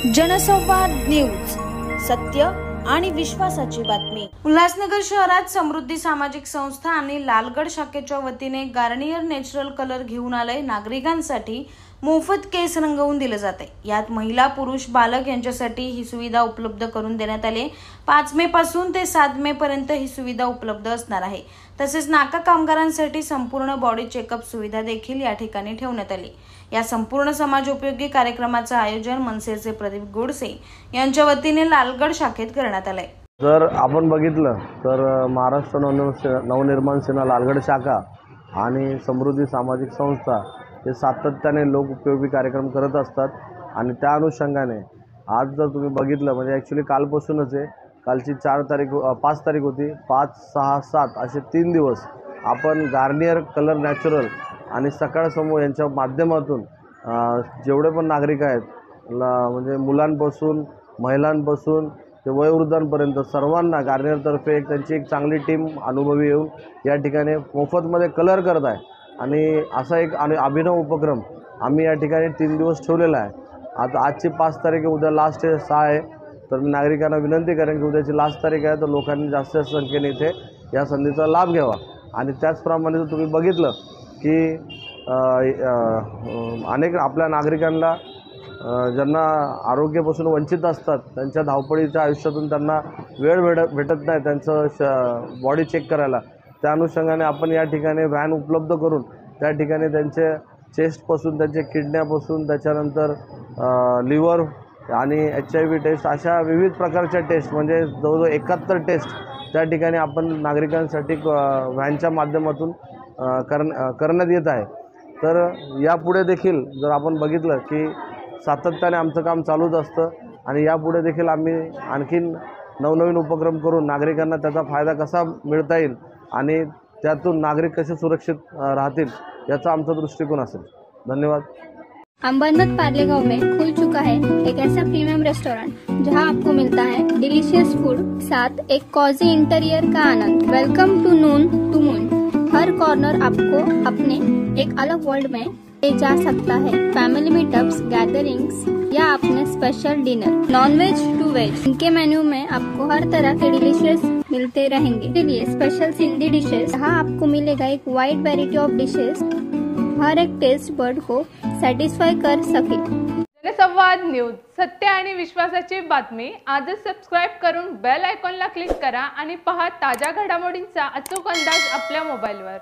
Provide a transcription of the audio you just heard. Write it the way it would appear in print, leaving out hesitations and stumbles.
जनसंवाद न्यूज, सत्य आणि विश्वासाची बातमी। उल्हासनगर शहरात समृद्धी सामाजिक संस्था आणि लालगड शाखेच्या वतीने गार्नियर नॅचरल कलर घेऊन आले नागरिकांसाठी मोफत केस रंगवून दिले जाते। यात महिला, पुरुष, बालक यांच्यासाठी ही सुविधा उपलब्ध करून देण्यात आली। 5 मे पासून ते 7 मे पर्यंत ही सुविधा उपलब्ध असणार आहे। तसेच नाका कामगारांसाठी संपूर्ण बॉडी चेकअप सुविधा देखील या ठिकाणी ठेवण्यात आली। या संपूर्ण समाजोपयोगी कार्यक्रमाचे आयोजन मनसेचे प्रदीप गोडसे यांच्या वतीने लालगड शाखेत करण्यात आले। जर आपण बघितलं तर महाराष्ट्र नवनिर्माण सेना लालगड शाखा आणि समृद्धी सामाजिक संस्था हे सातत्याने लोक उपयोगी कार्यक्रम करत असतात आणि त्या अनुषंगाने आज जर तुम्ही बघितलं म्हणजे ॲक्च्युली कालपासूनच आहे, कालची 5 तारीख होती, 5, 6, 7 असे 3 दिवस आपण गार्नियर कलर नॅचरल आणि सकाळ समूह यांच्या माध्यमातून जेवढे पण नागरिक आहेत म्हणजे मुलांपासून महिलांपासून ते वयोवृद्धांपर्यंत सर्वांना गार्नियरतर्फे त्यांची एक चांगली टीम अनुभवी येऊन या ठिकाणी मोफतमध्ये कलर करत आहे आणि असा एक अभिनव उपक्रम आम्ही या ठिकाणी 3 दिवस ठेवलेला आहे। आता आजची 5 तारीख आहे, उद्या लास्ट 6 आहे, तर मी नागरिकांना विनंती करेन की उद्याची लास्ट तारीख आहे तर लोकांनी जास्त संख्येने इथे या संधीचा लाभ घ्यावा। आणि त्याचप्रमाणे जर तुम्ही बघितलं की अनेक आपल्या नागरिकांना ज्यांना आरोग्यापासून वंचित असतात, त्यांच्या धावपळीच्या आयुष्यातून त्यांना वेळ भेटत नाही त्यांचं बॉडी चेक करायला, त्या अनुषंगाने आपण या ठिकाणी व्हॅन उपलब्ध करून त्या ठिकाणी त्यांचे चेस्टपासून, त्यांचे किडन्यापासून, त्याच्यानंतर लिव्हर आणि HIV टेस्ट अशा विविध प्रकारच्या टेस्ट म्हणजे जवळजवळ 71 टेस्ट त्या ठिकाणी आपण नागरिकांसाठी व्हॅनच्या माध्यमातून करण्यात येत आहे। तर यापुढे देखील जर आपण बघितलं की सातत्याने आमचं काम चालूच असतं आणि यापुढे देखील आम्ही आणखीन नवनवीन उपक्रम करून नागरिकांना त्याचा फायदा कसा मिळता येईल आणि त्यातून नागरिक कसे सुरक्षित राहतील याचा आमचा दृष्टिकोन असेल। धन्यवाद। अंबरनाथ पार्ले गांव में खुल चुका है एक ऐसा प्रीमियम रेस्टोरेंट जहां आपको मिलता है डिलीशियस फूड, साथ एक कॉजी इंटीरियर का आनंद। Welcome to Noon to Moon. हर कॉर्नर आपको अपने एक अलग वर्ल्ड में ले जा सकता है। फैमिली मीटअप्स, गैदरिंग्स या अपने special dinner, non veg to veg, इनके मेन्यू में आपको हर तरह के डिलीशियस मिलते रहेंगे। इसलिए स्पेशल सिंधी डिशेस, यहाँ आपको मिलेगा एक वाइड वैरायटी ऑफ डिशेस, हर एक टेस्ट बर्ड को सॅटिस्फाय कर सके। जनसंवाद न्यूज, सत्य आणि विश्वासाची बातमी। आजच सबस्क्राइब करून बेल आयकॉनला क्लिक करा आणि पहा ताज्या घडामोडींचा अचूक अंदाज आपल्या मोबाईलवर।